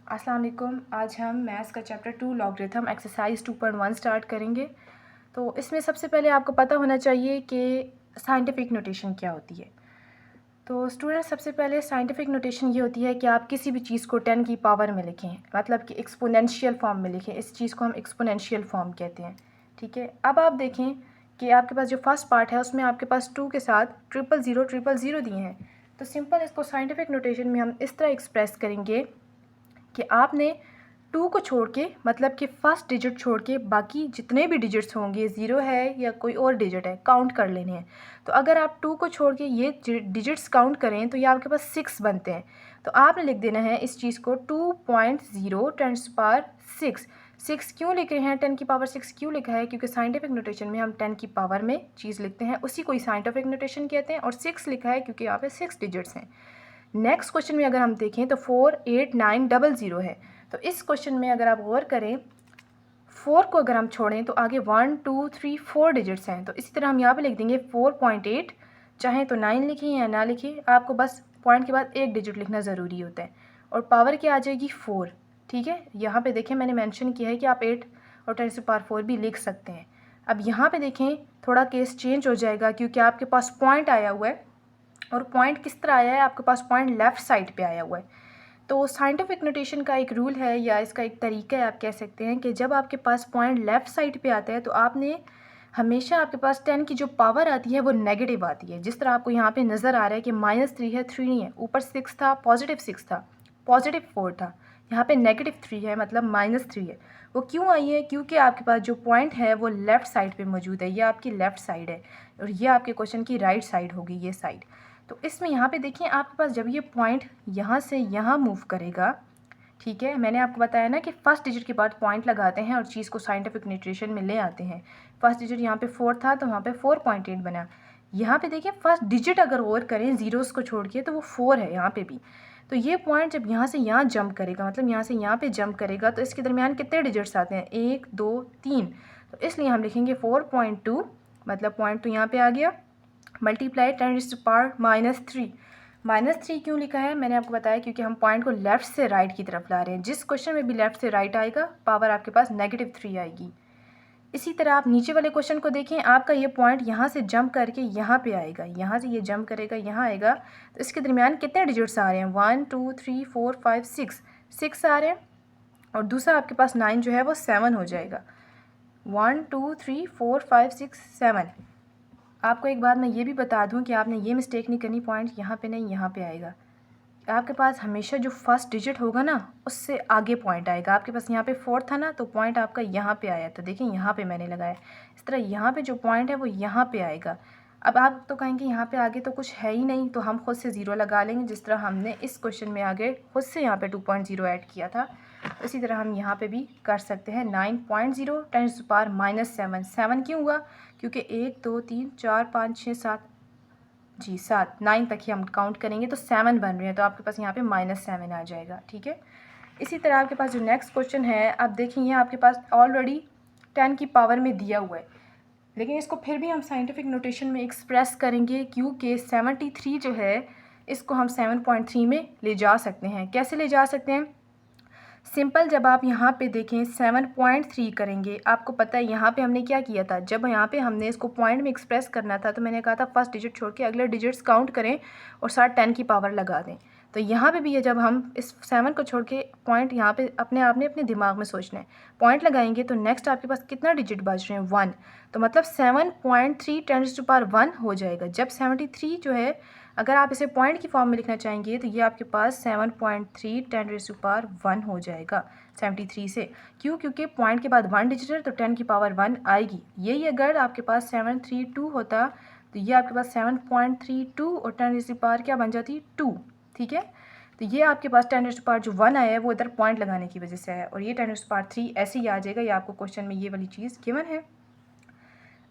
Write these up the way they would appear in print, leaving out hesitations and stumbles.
अस्सलाम वालेकुम। आज हम मैथ्स का चैप्टर 2 लॉगरिथम एक्सरसाइज 2.1 स्टार्ट करेंगे। तो इसमें सबसे पहले आपको पता होना चाहिए कि साइंटिफिक नोटेशन क्या होती है। तो स्टूडेंट, सबसे पहले साइंटिफिक नोटेशन ये होती है कि आप किसी भी चीज़ को 10 की पावर में लिखें, मतलब कि एक्सपोनेंशियल फॉर्म में लिखें। इस चीज़ को हम एक्सपोनेंशियल फॉर्म कहते हैं। ठीक है, अब आप देखें कि आपके पास जो फर्स्ट पार्ट है उसमें आपके पास 2 के साथ 000 दिए हैं। तो सिंपल इसको साइंटिफिक नोटेशन में हम इस तरह एक्सप्रेस करेंगे कि आपने 2 को छोड़ के, मतलब कि फर्स्ट डिजिट छोड़ के बाकी जितने भी डिजिट्स होंगे, 0 है या कोई और डिजिट है, काउंट कर लेने हैं। तो अगर आप 2 को छोड़ के ये डिजिट्स काउंट करें तो ये आपके पास 6 बनते हैं। तो आपने लिख देना है इस चीज़ को 2.0 10 पावर 6। 6 क्यों लिख रहे हैं, 10 की पावर 6 क्यों लिखा है? क्योंकि साइंटिफिक नोटेशन में हम 10 की पावर में चीज़ लिखते हैं, उसी को ही साइंटिफिक नोटेशन कहते हैं। और 6 लिखा है क्योंकि यहाँ पे 6 डिजिट्स हैं। नेक्स्ट क्वेश्चन में अगर हम देखें तो 48900 है। तो इस क्वेश्चन में अगर आप गौर करें, 4 को अगर हम छोड़ें तो आगे 1 2 3 4 डिजिट्स हैं। तो इसी तरह हम यहाँ पे लिख देंगे 4.8। चाहें तो 9 लिखें या ना लिखें, आपको बस पॉइंट के बाद एक डिजिट लिखना ज़रूरी होता है। और पावर क्या आ जाएगी? 4। ठीक है, यहाँ पे देखें मैंने मेंशन किया है कि आप 8 और 10⁴ भी लिख सकते हैं। अब यहाँ पे देखें थोड़ा केस चेंज हो जाएगा क्योंकि आपके पास पॉइंट आया हुआ है। और पॉइंट किस तरह आया है? आपके पास पॉइंट लेफ़्ट साइड पे आया हुआ है। तो साइंटिफिक नोटेशन का एक रूल है या इसका एक तरीका है, आप कह सकते हैं कि जब आपके पास पॉइंट लेफ़्ट साइड पे आता है तो आपने हमेशा, आपके पास 10 की जो पावर आती है वो नेगेटिव आती है। जिस तरह आपको यहाँ पे नज़र आ रहा है कि -3 है, 3 नहीं है। ऊपर 6 था, +6 था, +4 था। यहाँ पे -3 है, मतलब -3 है। वो क्यों आई है? क्योंकि आपके पास जो पॉइंट है वो लेफ़्ट साइड पे मौजूद है। ये आपकी लेफ़्ट साइड है और ये आपके क्वेश्चन की राइट साइड होगी, ये साइड। तो इसमें यहाँ पे देखिए आपके पास जब ये पॉइंट यहाँ से यहाँ मूव करेगा, ठीक है, मैंने आपको बताया ना कि फर्स्ट डिजिट के बाद पॉइंट लगाते हैं और चीज़ को साइंटिफिक नोटेशन में ले आते हैं। फर्स्ट डिजिट यहाँ पे 4 था तो वहाँ पे 4.8 बना। यहाँ पे देखिए फर्स्ट डिजिट अगर गौर करें ज़ीरोज़ को छोड़ के तो वो 4 है यहाँ पे भी। तो ये पॉइंट जब यहाँ से यहाँ जंप करेगा, मतलब यहाँ से यहाँ पे जंप करेगा, तो इसके दरमियान कितने डिजिट्स आते हैं? 1 2 3। तो इसलिए हम लिखेंगे 4.2, मतलब पॉइंट तो यहाँ पे आ गया, मल्टीप्लाई 10⁻³ -3 क्यों लिखा है? मैंने आपको बताया क्योंकि हम पॉइंट को लेफ़्ट से राइट की तरफ ला रहे हैं। जिस क्वेश्चन में भी लेफ़्ट से राइट आएगा पावर आपके पास -3 आएगी। इसी तरह आप नीचे वाले क्वेश्चन को देखें, आपका ये पॉइंट यहाँ से जंप करके यहाँ पे आएगा, यहाँ से ये जंप करेगा, यहाँ आएगा। तो इसके दरमियान कितने डिजिट्स आ रहे हैं? 1 2 3 4 5 6 आ रहे हैं। और दूसरा आपके पास 9 जो है वो 7 हो जाएगा। 1 2 3 4 5 6 7। आपको एक बात मैं ये भी बता दूं कि आपने ये मिस्टेक नहीं करनी, पॉइंट यहाँ पे नहीं, यहाँ पे आएगा। आपके पास हमेशा जो फर्स्ट डिजिट होगा ना उससे आगे पॉइंट आएगा। आपके पास यहाँ पे 4 था ना, तो पॉइंट आपका यहाँ पे आया, तो देखिए यहाँ पे मैंने लगाया। इस तरह यहाँ पे जो पॉइंट है वो यहाँ पे आएगा। अब आप तो कहेंगे यहाँ पे आगे तो कुछ है ही नहीं, तो हम खुद से 0 लगा लेंगे, जिस तरह हमने इस क्वेश्चन में आगे खुद से यहाँ पे 2.0 ऐड किया था। इसी तरह हम यहाँ पे भी कर सकते हैं। 9.0 10⁻⁻7। 7 क्यों हुआ? क्योंकि 1 2 3 4 5 6 7 जी 7 9 तक ही हम काउंट करेंगे तो 7 बन रहे हैं, तो आपके पास यहाँ पे -7 आ जाएगा। ठीक है, इसी तरह आपके पास जो नेक्स्ट क्वेश्चन है, आप देखिए आपके पास ऑलरेडी 10 की पावर में दिया हुआ है, लेकिन इसको फिर भी हम साइंटिफिक नोटेशन में एक्सप्रेस करेंगे क्योंकि 73 जो है इसको हम 7.3 में ले जा सकते हैं। कैसे ले जा सकते हैं? सिंपल, जब आप यहाँ पे देखें 7.3 करेंगे, आपको पता है यहाँ पे हमने क्या किया था, जब यहाँ पे हमने इसको पॉइंट में एक्सप्रेस करना था तो मैंने कहा था फर्स्ट डिजिट छोड़ के अगले डिजिट्स काउंट करें और साथ 10 की पावर लगा दें। तो यहाँ पे भी है, जब हम इस 7 को छोड़ के पॉइंट यहाँ पे अपने आप ने अपने दिमाग में सोचना है, पॉइंट लगाएंगे तो नेक्स्ट आपके पास कितना डिजिट बच रहे हैं? 1। तो मतलब 7.3 10⁻1 हो जाएगा। जब 73 जो है, अगर आप इसे पॉइंट की फॉर्म में लिखना चाहेंगे तो ये आपके पास 7.3 10⁻1 हो जाएगा 73 से। क्यों? क्योंकि पॉइंट के बाद 1 डिजिट है तो 10 की पावर 1 आएगी। यही अगर आपके पास 732 होता तो ये आपके पास 7.32 और 10⁻क्या बन जाती? 2। ठीक है, तो ये आपके पास 10⁻⁴ जो 1 आया है वो इधर पॉइंट लगाने की वजह से है, और ये 10⁻3 ऐसे ही आ जाएगा। ये आपको क्वेश्चन में ये वाली चीज़ गिवन है।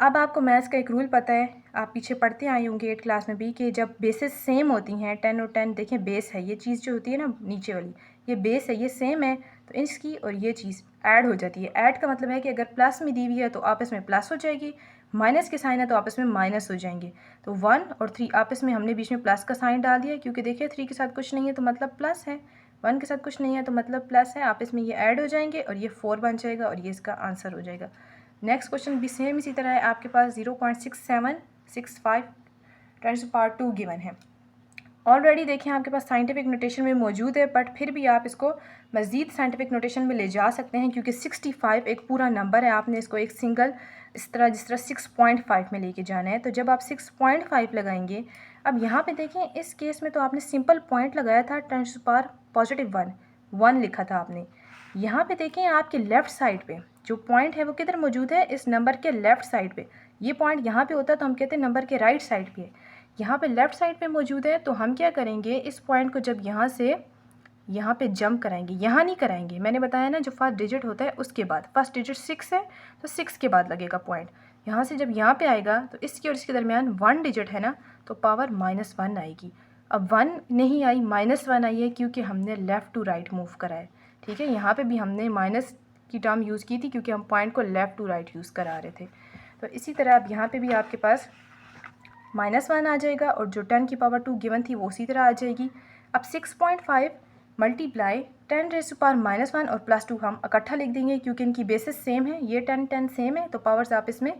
अब आपको मैथ्स का एक रूल पता है, आप पीछे पढ़ते आए होंगे 8 क्लास में भी, कि जब बेसेस सेम होती हैं 10 और 10, देखें बेस है ये चीज़ जो होती है ना नीचे वाली, ये बेस है, ये सेम है, तो इसकी और ये चीज़ ऐड हो जाती है। ऐड का मतलब है कि अगर प्लस में दी हुई है तो आपस में प्लस हो जाएगी, माइनस के साइन है तो आपस में माइनस हो जाएंगे। तो 1 और 3 आपस में हमने बीच में प्लस का साइन डाल दिया, क्योंकि देखिए 3 के साथ कुछ नहीं है तो मतलब प्लस है। 1 के साथ कुछ नहीं है तो मतलब प्लस है, आप इसमें ये ऐड हो जाएंगे और ये 4 बन जाएगा और ये इसका आंसर हो जाएगा। नेक्स्ट क्वेश्चन भी सेम इसी तरह है, आपके पास 0.6765 10⁻² गिवन है। ऑलरेडी देखें आपके पास साइंटिफिक नोटेशन में मौजूद है, बट फिर भी आप इसको मज़ीद साइंटिफिक नोटेशन में ले जा सकते हैं क्योंकि 65 एक पूरा नंबर है, आपने इसको एक सिंगल जिस तरह 6.5 में लेके जाना है। तो जब आप 6.5 लगाएंगे, अब यहाँ पे देखें इस केस में तो आपने सिंपल पॉइंट लगाया था 10⁻1 लिखा था आपने। यहाँ पे देखें आपके लेफ़्ट साइड पे जो पॉइंट है वो किधर मौजूद है, इस नंबर के लेफ़्ट साइड पे। ये पॉइंट यहाँ पे होता तो हम कहते हैं नंबर के राइट साइड पे, यहाँ पे लेफ़्ट साइड पे मौजूद है। तो हम क्या करेंगे, इस पॉइंट को जब यहाँ से यहाँ पे जंप कराएंगे, यहाँ नहीं कराएंगे, मैंने बताया ना जो फर्स्ट डिजिट होता है उसके बाद, फर्स्ट डिजिट 6 है तो 6 के बाद लगेगा पॉइंट। यहाँ से जब यहाँ पे आएगा तो इसके और इसके दरमियान 1 डिजिट है ना, तो पावर -1 आएगी। अब 1 नहीं आई, -1 आई है क्योंकि हमने लेफ़्ट टू राइट मूव करा है। ठीक है, यहाँ पर भी हमने माइनस की टर्म यूज़ की थी क्योंकि हम पॉइंट को लेफ़्ट टू राइट यूज़ करा रहे थे। तो इसी तरह अब यहाँ पर भी आपके पास -1 आ जाएगा और जो 10⁻² गिवन थी वो उसी तरह आ जाएगी। अब 6.5 मल्टीप्लाई 10⁻⁻1 और +2 हम इकट्ठा लिख देंगे क्योंकि इनकी बेसिस सेम है, ये 10 सेम है तो पावर्स आप इसमें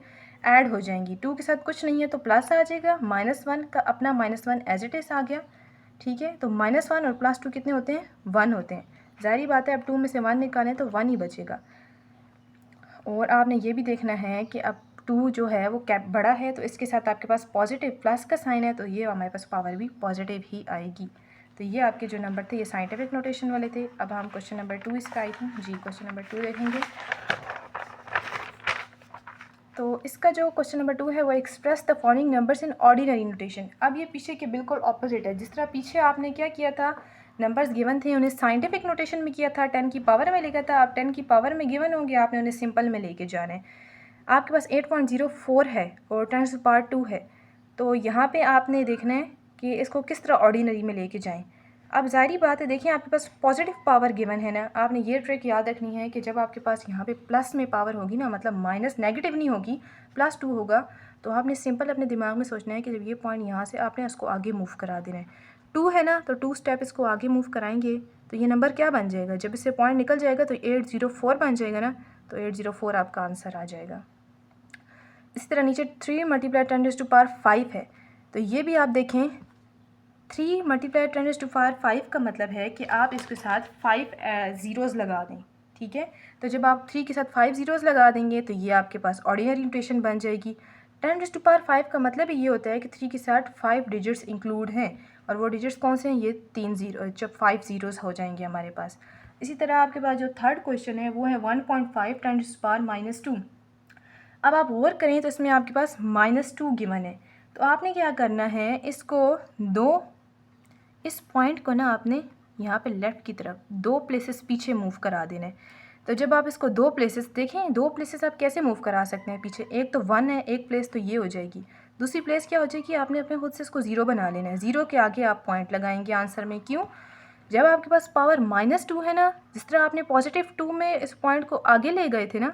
ऐड हो जाएंगी। 2 के साथ कुछ नहीं है तो प्लस आ जाएगा, -1 का अपना -1 एज इट इज़ आ गया। ठीक है, तो -1 और +2 कितने होते हैं, 1 होते हैं। ज़ाहिर बात है अब 2 में से 1 निकालें तो 1 ही बचेगा। और आपने ये भी देखना है कि अब 2 जो है वो कैप बड़ा है तो इसके साथ आपके पास पॉजिटिव प्लस का साइन है तो ये हमारे पास पावर भी पॉजिटिव ही आएगी। तो ये आपके जो नंबर थे ये साइंटिफिक नोटेशन वाले थे। अब हम क्वेश्चन नंबर 2 इसका आई थी जी, क्वेश्चन नंबर 2 देखेंगे। तो इसका जो क्वेश्चन नंबर 2 है वो express the following numbers in ordinary notation. अब ये पीछे के बिल्कुल ऑपोजिट है। जिस तरह पीछे आपने क्या किया था, नंबर्स गिवन थे उन्हें साइंटिफिक नोटेशन में किया था, 10 की पावर में लिखा था। अब 10 की पावर में गिवन होंगे, आपने उन्हें सिंपल में लेके जाना है। आपके पास 8.04 है और 10⁻² है, तो यहाँ पे आपने देखना है कि इसको किस तरह ऑर्डिनरी में लेके जाएं। अब ज़ाहिर बात है देखिए आपके पास पॉजिटिव पावर गिवन है ना, आपने ये ट्रिक याद रखनी है कि जब आपके पास यहाँ पे प्लस में पावर होगी ना, मतलब माइनस नेगेटिव नहीं होगी, +2 होगा, तो आपने सिंपल अपने दिमाग में सोचना है कि जब ये पॉइंट यहाँ से आपने उसको आगे मूव करा देना है। 2 है ना, तो 2 स्टेप इसको आगे मूव कराएंगे तो ये नंबर क्या बन जाएगा, जब इससे पॉइंट निकल जाएगा तो 804 बन जाएगा ना, तो 804 आपका आंसर आ जाएगा। इसी तरह नीचे 3 × 10⁻5 है, तो ये भी आप देखें 3 × 10⁻5 का मतलब है कि आप इसके साथ 5 ज़ीरोज़ लगा दें। ठीक है, तो जब आप 3 के साथ 5 ज़ीरोज़ लगा देंगे तो ये आपके पास ऑर्डिनरी नोटेशन बन जाएगी। 10⁻5 का मतलब ये होता है कि 3 के साथ 5 डिजिट्स इंक्लूड हैं, और वो डिजिट्स कौन से हैं, ये 3 ज़ीरो, जब 5 ज़ीरोज़ हो जाएंगे हमारे पास। इसी तरह आपके पास जो थर्ड क्वेश्चन है वो है 1.5 × 10⁻²। अब आप वर्क करें तो इसमें आपके पास -2 गिवन है, तो आपने क्या करना है, इस पॉइंट को ना आपने यहाँ पे लेफ़्ट की तरफ 2 प्लेसेस पीछे मूव करा देना है। तो जब आप इसको 2 प्लेसेस देखें, 2 प्लेसेस आप कैसे मूव करा सकते हैं पीछे, एक तो 1 है, एक प्लेस तो ये हो जाएगी, दूसरी प्लेस क्या हो जाएगी, आपने अपने खुद से इसको 0 बना लेना है। 0 के आगे आप पॉइंट लगाएंगे आंसर में। क्यों, जब आपके पास पावर -2 है ना, जिस तरह आपने +2 में इस पॉइंट को आगे ले गए थे ना,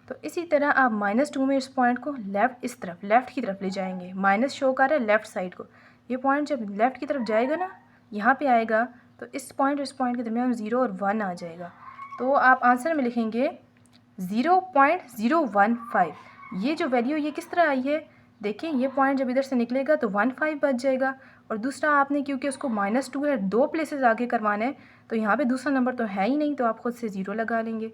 तो इसी तरह आप -2 में इस पॉइंट को लेफ़्ट की तरफ ले जाएंगे। माइनस शो कर रहा है लेफ़्ट साइड को, ये पॉइंट जब लेफ़्ट की तरफ जाएगा ना, यहाँ पे आएगा, तो इस पॉइंट और इस पॉइंट के दरमियान 0 और 1 आ जाएगा। तो आप आंसर में लिखेंगे 0.015। ये जो वैल्यू ये किस तरह आई है, देखें ये पॉइंट जब इधर से निकलेगा तो 15 बच जाएगा, और दूसरा आपने क्योंकि उसको -2 है, 2 प्लेसेस आगे करवाना है, तो यहाँ पे दूसरा नंबर तो है ही नहीं, तो आप खुद से 0 लगा लेंगे।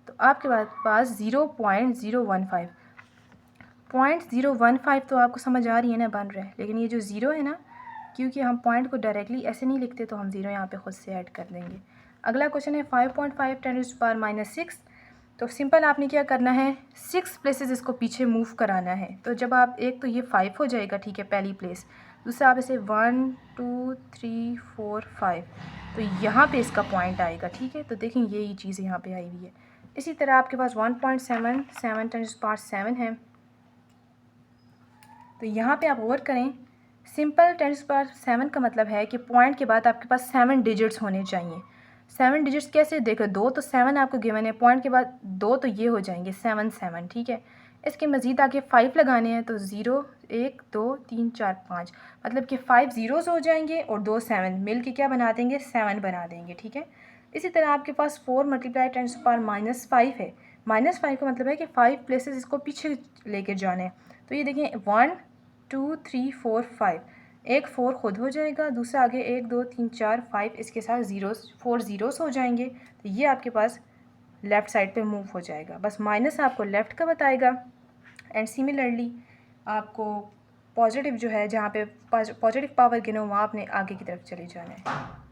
तो आपके पास 0.015 तो आपको समझ आ रही है ना, बन रहा है। लेकिन ये जो 0 है ना, क्योंकि हम पॉइंट को डायरेक्टली ऐसे नहीं लिखते तो हम 0 यहाँ पे खुद से ऐड कर देंगे। अगला क्वेश्चन है 5.5 × 10⁻⁻6। तो सिंपल आपने क्या करना है, 6 प्लेसेस इसको पीछे मूव कराना है। तो जब आप, एक तो ये 5 हो जाएगा, ठीक है, पहली प्लेस, दूसरा आप इसे 1 2 3 4 5, तो यहाँ पे इसका पॉइंट आएगा। ठीक है, तो देखें यही चीज़ यहाँ पे आई हुई है। इसी तरह आपके पास 1.77 × 10⁻7 है, तो यहाँ पे आप वर्क करें। सिंपल 10⁻7 का मतलब है कि पॉइंट के बाद आपके पास 7 डिजिट्स होने चाहिए। 7 डिजिट्स कैसे, देखो 2 तो 7 आपको गिवन है, पॉइंट के बाद 2 तो ये हो जाएंगे 7 7। ठीक है, इसके मज़ीद आगे 5 लगाने हैं तो 0 1 2 3 4 5, मतलब कि 5 ज़ीरोज़ हो जाएंगे और 2 7 मिल के क्या बना देंगे, 7 बना देंगे। ठीक है, इसी तरह आपके पास 4 मल्टीप्लाई 10⁻⁵ है। -5 का मतलब है कि 5 प्लेसेस इसको पीछे लेकर जाने हैं। तो ये देखें 1 2 3 4 5, एक 4 खुद हो जाएगा, दूसरा आगे 1 2 3 4 5 इसके साथ ज़ीरोज़ 4 ज़ीरोज़ हो जाएंगे। तो ये आपके पास लेफ़्ट साइड पे मूव हो जाएगा। बस माइनस आपको लेफ़्ट का बताएगा। एंड सिमिलरली आपको पॉजिटिव जो है, जहाँ पे पॉजिटिव पावर गिनो वहाँ आपने आगे की तरफ चले जाना है।